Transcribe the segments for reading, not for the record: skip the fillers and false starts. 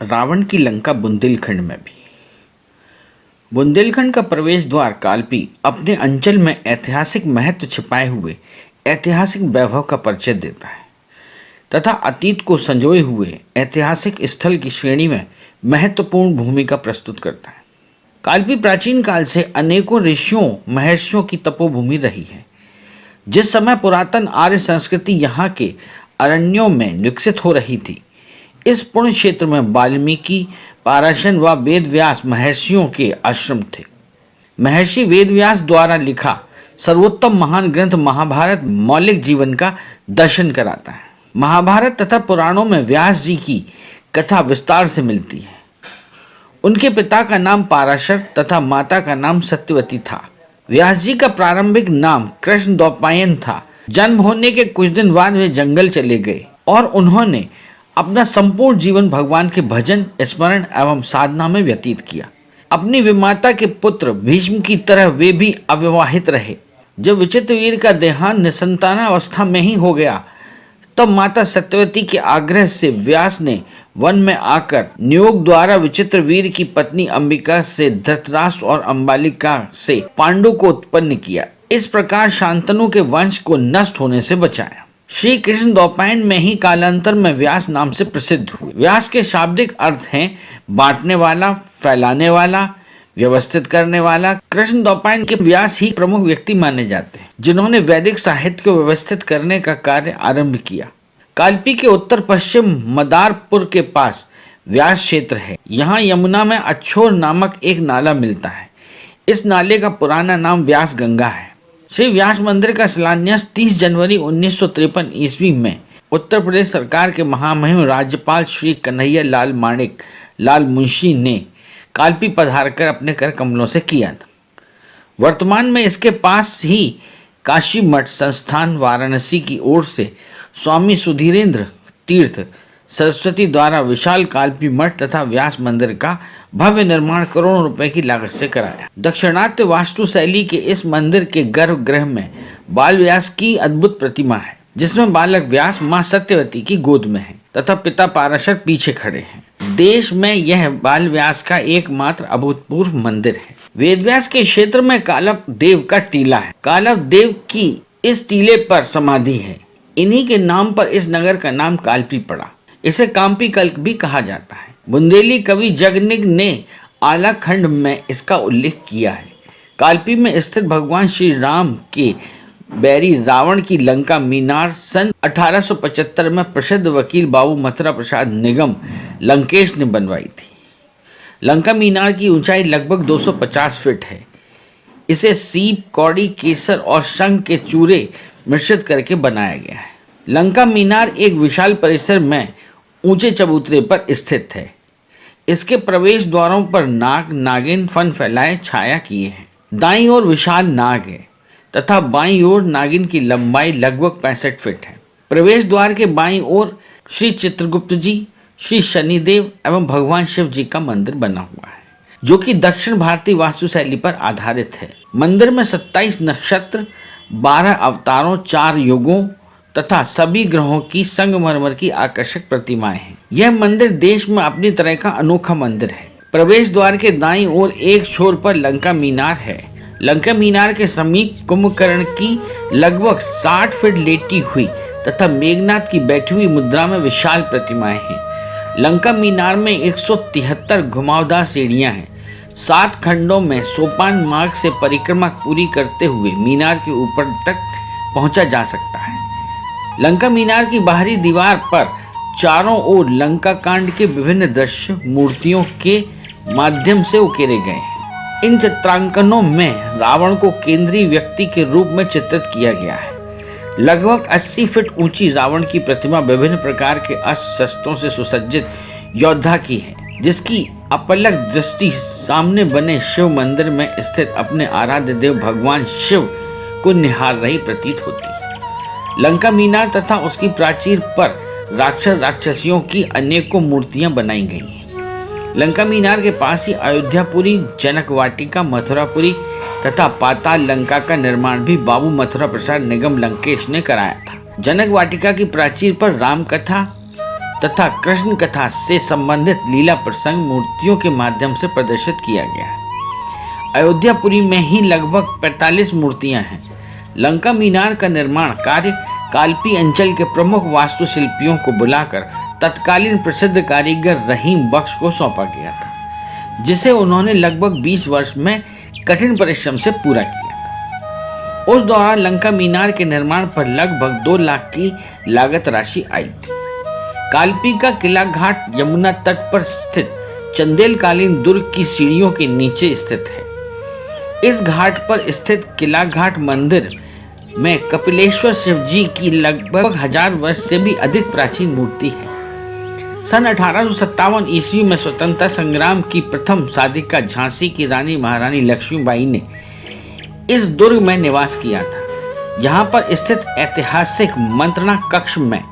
रावण की लंका बुंदेलखंड में भी। बुंदेलखंड का प्रवेश द्वार कालपी अपने अंचल में ऐतिहासिक महत्व छिपाए हुए ऐतिहासिक वैभव का परिचय देता है तथा अतीत को संजोए हुए ऐतिहासिक स्थल की श्रेणी में महत्वपूर्ण भूमिका प्रस्तुत करता है। कालपी प्राचीन काल से अनेकों ऋषियों महर्षियों की तपोभूमि रही है। जिस समय पुरातन आर्य संस्कृति यहाँ के अरण्यों में विकसित हो रही थी, इस पुण्य क्षेत्र में वाल्मीकि, पाराशर व वेदव्यास महर्षियों के आश्रम थे। महर्षि वेदव्यास द्वारा लिखा सर्वोत्तम महान ग्रंथ महाभारत मौलिक जीवन का दर्शन कराता है। महाभारत तथा पुराणों में व्यास जी की कथा विस्तार से मिलती है। उनके पिता का नाम पाराशर तथा माता का नाम सत्यवती था। व्यास जी का प्रारंभिक नाम कृष्ण द्वैपायन था। जन्म होने के कुछ दिन बाद वे जंगल चले गए और उन्होंने अपना संपूर्ण जीवन भगवान के भजन, स्मरण एवं साधना में व्यतीत किया। अपनी विमाता के पुत्र भीष्म की तरह वे भी अविवाहित रहे। जब विचित्रवीर का देहांत निसंतानावस्था में ही हो गया, तब माता सत्यवती के आग्रह से व्यास ने वन में आकर नियोग द्वारा विचित्रवीर की पत्नी अंबिका से धृतराष्ट्र और अंबालिका से पांडु को उत्पन्न किया। इस प्रकार शांतनु के वंश को नष्ट होने से बचाया। श्री कृष्ण द्वैपायन में ही कालांतर में व्यास नाम से प्रसिद्ध हुए। व्यास के शाब्दिक अर्थ हैं बांटने वाला, फैलाने वाला, व्यवस्थित करने वाला। कृष्ण द्वैपायन के व्यास ही प्रमुख व्यक्ति माने जाते हैं जिन्होंने वैदिक साहित्य को व्यवस्थित करने का कार्य आरंभ किया। कालपी के उत्तर पश्चिम मदारपुर के पास व्यास क्षेत्र है। यहाँ यमुना में अच्छोर नामक एक नाला मिलता है। इस नाले का पुराना नाम व्यास गंगा है। श्री व्यास मंदिर का शिलान्यास 30 जनवरी 1953 ईस्वी में उत्तर प्रदेश सरकार के महामहिम राज्यपाल श्री कन्हैया लाल माणिक लाल मुंशी ने कालपी पधारकर अपने कर कमलों से किया था। वर्तमान में इसके पास ही काशी मठ संस्थान वाराणसी की ओर से स्वामी सुधीरेंद्र तीर्थ सरस्वती द्वारा विशाल कालपी मठ तथा व्यास मंदिर का भव्य निर्माण करोड़ों रुपए की लागत से कराया। दक्षिणात्य वास्तु शैली के इस मंदिर के गर्भगृह में बाल व्यास की अद्भुत प्रतिमा है, जिसमें बालक व्यास मां सत्यवती की गोद में है तथा पिता पाराशर पीछे खड़े हैं। देश में यह बाल व्यास का एकमात्र अभूतपूर्व मंदिर है। वेदव्यास के क्षेत्र में कालप देव का टीला है। कालप देव की इस टीले पर समाधि है। इन्हीं के नाम पर इस नगर का नाम कालपी पड़ा। इसे काम्पी कल्क भी कहा जाता है। बुंदेली कवि जगनिग ने आलाखंड में इसका उल्लेख किया है। कालपी में स्थित भगवान श्री राम के बैरी रावण की लंका मीनार सन 1875 में प्रसिद्ध वकील बाबू मथुरा प्रसाद निगम लंकेश ने बनवाई थी। लंका मीनार की ऊंचाई लगभग 250 फीट है। इसे सीप, कौड़ी, केसर और शंख के चूरे मिश्रित करके बनाया गया है। लंका मीनार एक विशाल परिसर में ऊंचे चबूतरे पर स्थित है। इसके प्रवेश द्वारों पर नाग नागिन फन फैलाए छाया किए हैं। दाईं ओर विशाल नाग है तथा बाईं ओर नागिन की लंबाई लगभग 65 फीट है। प्रवेश द्वार के बाईं ओर श्री चित्रगुप्त जी, श्री शनिदेव एवं भगवान शिव जी का मंदिर बना हुआ है, जो कि दक्षिण भारतीय वास्तुशैली पर आधारित है। मंदिर में 27 नक्षत्र, 12 अवतारों, 4 युगों तथा सभी ग्रहों की संगमरमर की आकर्षक प्रतिमाएं हैं। यह मंदिर देश में अपनी तरह का अनोखा मंदिर है। प्रवेश द्वार के दाईं ओर एक छोर पर लंका मीनार है। लंका मीनार के समीप कुंभकर्ण की लगभग 60 फीट लेटी हुई तथा मेघनाथ की बैठी हुई मुद्रा में विशाल प्रतिमाएं हैं। लंका मीनार में 173 घुमावदार सीढ़ियां हैं। 7 खंडों में सोपान मार्ग से परिक्रमा पूरी करते हुए मीनार के ऊपर तक पहुंचा जा सकता है। लंका मीनार की बाहरी दीवार पर चारों ओर लंका कांड के विभिन्न दृश्य मूर्तियों के माध्यम से उकेरे गए हैं। इन चित्रांकनों में रावण को केंद्रीय व्यक्ति के रूप में चित्रित किया गया है। लगभग 80 फीट ऊंची रावण की प्रतिमा विभिन्न प्रकार के अस्त्र शस्त्रों से सुसज्जित योद्धा की है, जिसकी अपलक दृष्टि सामने बने शिव मंदिर में स्थित अपने आराध्य देव भगवान शिव को निहार रही प्रतीत होती है। लंका मीनार तथा उसकी प्राचीर पर राक्षस राक्षसियों की अनेकों मूर्तियां बनाई गई हैं। लंका मीनार के पास ही अयोध्यापुरी, जनक वाटिका, मथुरापुरी तथा पाताल लंका का निर्माण भी बाबू मथुरा प्रसाद निगम लंकेश ने कराया था। जनक वाटिका की प्राचीर पर राम कथा, तथा कृष्ण कथा से संबंधित लीला प्रसंग मूर्तियों के माध्यम से प्रदर्शित किया गया है। अयोध्यापुरी में ही लगभग 45 मूर्तियां हैं। लंका मीनार का निर्माण कार्य कालपी अंचल के प्रमुख वास्तुशिल्पियों को बुलाकर तत्कालीन प्रसिद्ध कारीगर रहीम बख्श को सौंपा गया था, जिसे उन्होंने लगभग 20 वर्ष में कठिन परिश्रम से पूरा किया था। उस दौरान लंका मीनार के निर्माण पर लगभग 2 लाख की लागत राशि आई थी। कालपी का किला घाट यमुना तट पर स्थित चंदेलकालीन दुर्ग की सीढ़ियों के नीचे स्थित है। इस घाट पर स्थित किला घाट मंदिर में कपिलेश्वर शिव जी की लगभग 1000 वर्ष से भी अधिक प्राचीन मूर्ति है। सन 1857 ईस्वी में स्वतंत्रता संग्राम की प्रथम साधिका झांसी की रानी महारानी लक्ष्मीबाई ने इस दुर्ग में निवास किया था। यहाँ पर स्थित ऐतिहासिक मंत्रणा कक्ष में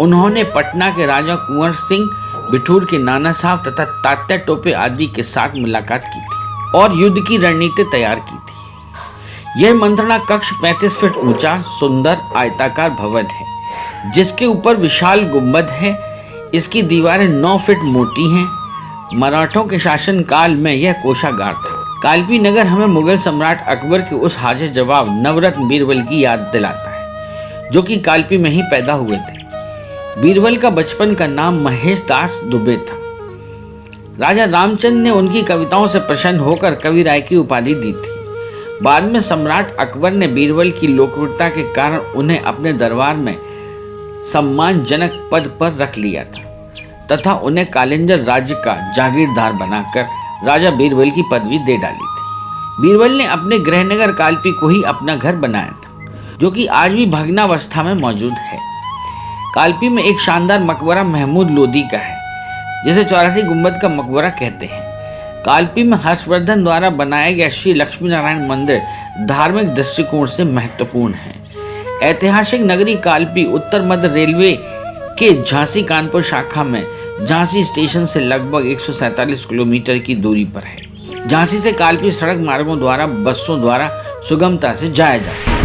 उन्होंने पटना के राजा कुंवर सिंह, बिठूर के नाना साहब तथा तात्या टोपे आदि के साथ मुलाकात की थी और युद्ध की रणनीति तैयार की थी। यह मंत्रणा कक्ष 35 फीट ऊंचा सुंदर आयताकार भवन है, जिसके ऊपर विशाल गुंबद है। इसकी दीवारें 9 फीट मोटी हैं। मराठों के शासन काल में यह कोषागार था। कालपी नगर हमें मुगल सम्राट अकबर के उस हाजिर जवाब नवरत्न बीरबल की याद दिलाता है, जो कि कालपी में ही पैदा हुए थे। बीरबल का बचपन का नाम महेश दास दुबे था। राजा रामचंद्र ने उनकी कविताओं से प्रसन्न होकर कवि राय की उपाधि दी थी। बाद में सम्राट अकबर ने बीरबल की लोकप्रियता के कारण उन्हें अपने दरबार में सम्मानजनक पद पर रख लिया था तथा उन्हें कालिंजर राज्य का जागीरदार बनाकर राजा बीरबल की पदवी दे डाली थी। बीरबल ने अपने गृहनगर कालपी को ही अपना घर बनाया था, जो कि आज भी भग्नावस्था में मौजूद है। कालपी में एक शानदार मकबरा महमूद लोदी का है, जिसे 84 गुंबद का मकबरा कहते हैं। कालपी में हर्षवर्धन द्वारा बनाया गया श्री लक्ष्मी नारायण मंदिर धार्मिक दृष्टिकोण से महत्वपूर्ण है। ऐतिहासिक नगरी कालपी उत्तर मध्य रेलवे के झांसी कानपुर शाखा में झांसी स्टेशन से लगभग 147 किलोमीटर की दूरी पर है। झांसी से कालपी सड़क मार्गों द्वारा बसों द्वारा सुगमता से जाया जा सकता है।